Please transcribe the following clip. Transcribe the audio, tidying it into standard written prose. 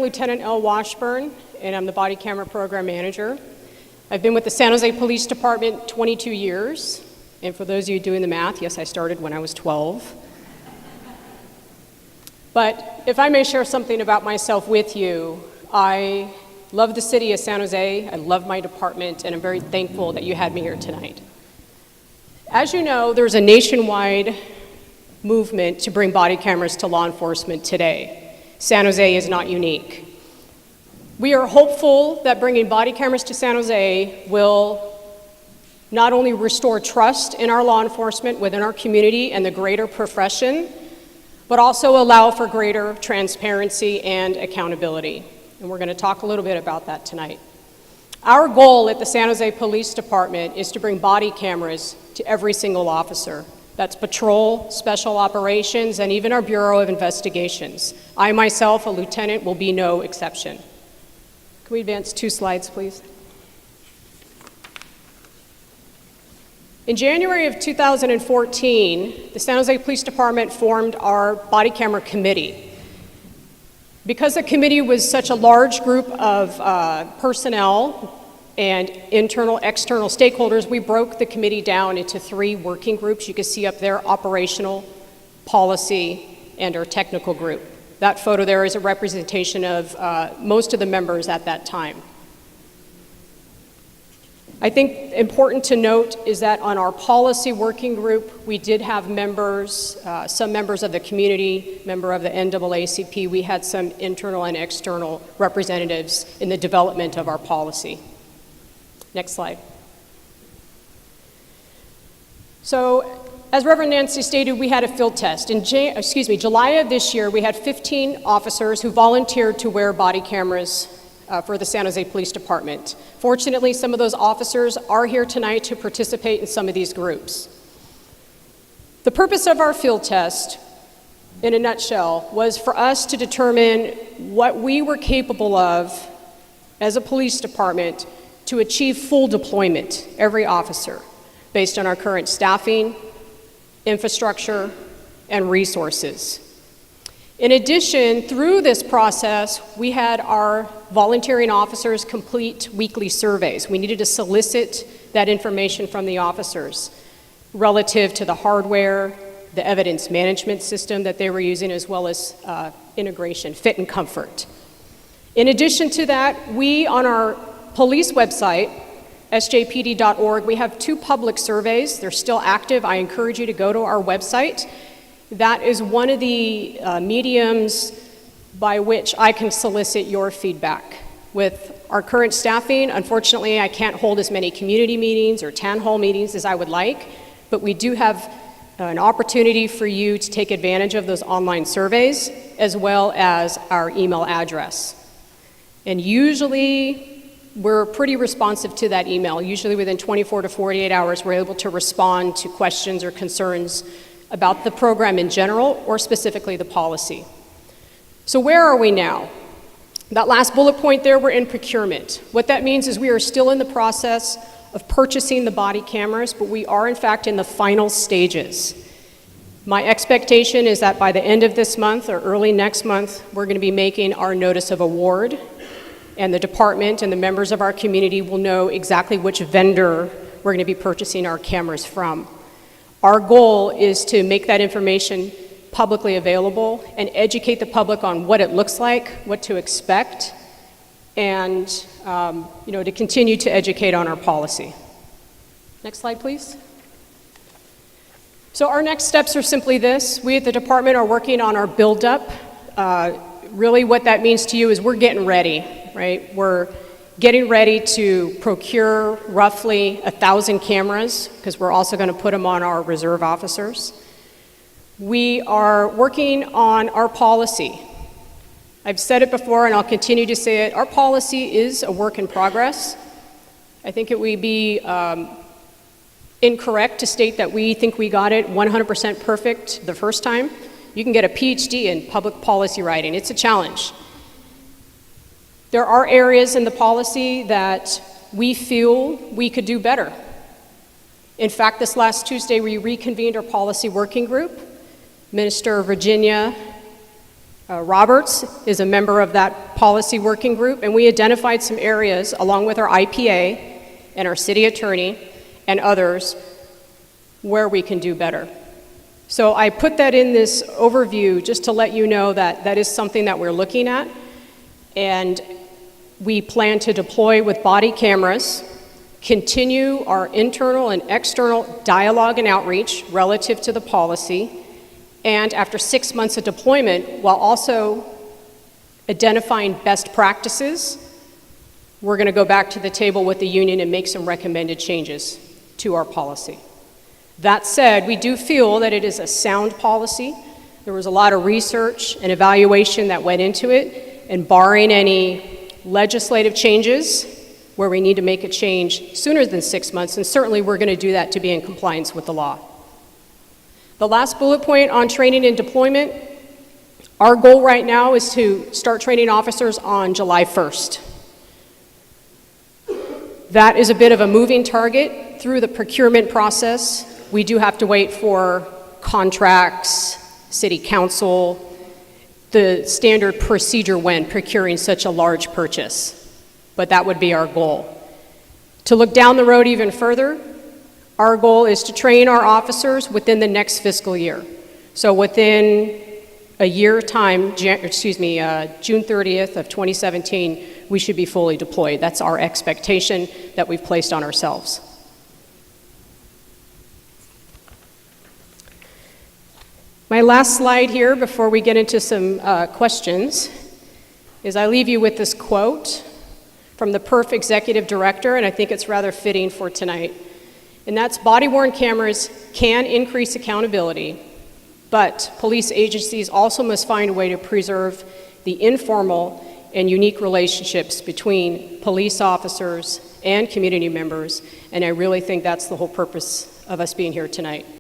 Lieutenant Elle Washburn, and I'm the Body Camera Program Manager. I've been with the San Jose Police Department 22 years, and for those of you doing the math, yes, I started when I was 12. But if I may share something about myself with you, I love the city of San Jose, I love my department, and I'm very thankful that you had me here tonight. As you know, there's a nationwide movement to bring body cameras to law enforcement today. San Jose is not unique. We are hopeful that bringing body cameras to San Jose will not only restore trust in our law enforcement within our community and the greater profession, but also allow for greater transparency and accountability. And we're going to talk a little bit about that tonight. Our goal at the San Jose Police Department is to bring body cameras to every single officer. That's patrol, special operations, and even our Bureau of Investigations. I myself, a lieutenant, will be no exception. Can we advance 2 slides, please? In January of 2014, the San Jose Police Department formed our body camera committee. Because the committee was such a large group of personnel and internal, external stakeholders, we broke the committee down into 3 working groups. You can see up there, operational, policy, and our technical group. That photo there is a representation of most of the members at that time. I think important to note is that on our policy working group, we did have members, some members of the community, member of the NAACP. We had some internal and external representatives in the development of our policy. Next slide. So, as Reverend Nancy stated, we had a field test. In July of this year, we had 15 officers who volunteered to wear body cameras for the San Jose Police Department. Fortunately, some of those officers are here tonight to participate in some of these groups. The purpose of our field test, in a nutshell, was for us to determine what we were capable of as a police department to achieve full deployment, every officer, based on our current staffing, infrastructure, and resources. In addition, through this process, we had our volunteering officers complete weekly surveys. We needed to solicit that information from the officers relative to the hardware, the evidence management system that they were using, as well as integration, fit and comfort. In addition to that, we, on our police website, SJPD.org, we have 2 public surveys. They're still active. I encourage you to go to our website. That is one of the mediums by which I can solicit your feedback. With our current staffing, unfortunately, I can't hold as many community meetings or town hall meetings as I would like, but we do have an opportunity for you to take advantage of those online surveys, as well as our email address. And usually, we're pretty responsive to that email. Usually within 24 to 48 hours, we're able to respond to questions or concerns about the program in general, or specifically the policy. So where are we now? That last bullet point there, we're in procurement. What that means is we are still in the process of purchasing the body cameras, but we are in fact in the final stages. My expectation is that by the end of this month or early next month, we're going to be making our notice of award, and the department and the members of our community will know exactly which vendor we're going to be purchasing our cameras from. Our goal is to make that information publicly available and educate the public on what it looks like, what to expect, and to continue to educate on our policy. Next slide, please. So our next steps are simply this. We at the department are working on our build-up. Really what that means to you is we're getting ready, right? We're getting ready to procure roughly 1,000 cameras, because we're also going to put them on our reserve officers. We are working on our policy. I've said it before and I'll continue to say it. Our policy is a work in progress. I think it would be incorrect to state that we think we got it 100% perfect the first time. You can get a PhD in public policy writing. It's a challenge. There are areas in the policy that we feel we could do better. In fact, this last Tuesday, we reconvened our policy working group. Minister Virginia Roberts is a member of that policy working group, and we identified some areas, along with our IPA and our city attorney and others, where we can do better. So I put that in this overview just to let you know that that is something that we're looking at, and we plan to deploy with body cameras, continue our internal and external dialogue and outreach relative to the policy, and after 6 months of deployment, while also identifying best practices, we're going to go back to the table with the union and make some recommended changes to our policy. That said, we do feel that it is a sound policy. There was a lot of research and evaluation that went into it, and barring any legislative changes where we need to make a change sooner than 6 months, and certainly we're going to do that to be in compliance with the law. The last bullet point on training and deployment, our goal right now is to start training officers on July 1st. That is a bit of a moving target through the procurement process. We do have to wait for contracts, city council, the standard procedure when procuring such a large purchase, but that would be our goal. To look down the road even further, our goal is to train our officers within the next fiscal year. So within a year time, June 30th of 2017, we should be fully deployed. That's our expectation that we've placed on ourselves. My last slide here before we get into some questions is I leave you with this quote from the PERF Executive Director, and I think it's rather fitting for tonight. And that's, body-worn cameras can increase accountability, but police agencies also must find a way to preserve the informal and unique relationships between police officers and community members, and I really think that's the whole purpose of us being here tonight.